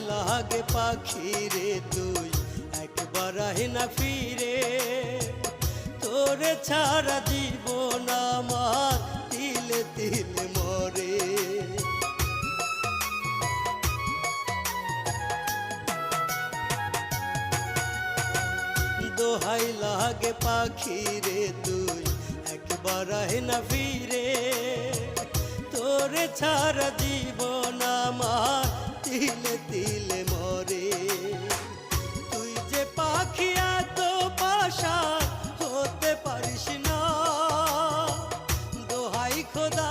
লাগে পাখি রে তুই একবার আহে না ফিরে, তোরে ছাড়া জীবন আমার তিলে তিলে মরে। দোহাই লাগে পাখি রে তুই একবার আহে না ফিরে, তোরে ছাড়া জীবন আমার তিলে তিলে মরে। তুই যে পাখি এত পাশা হতে পারিস না, দোহাই খোদা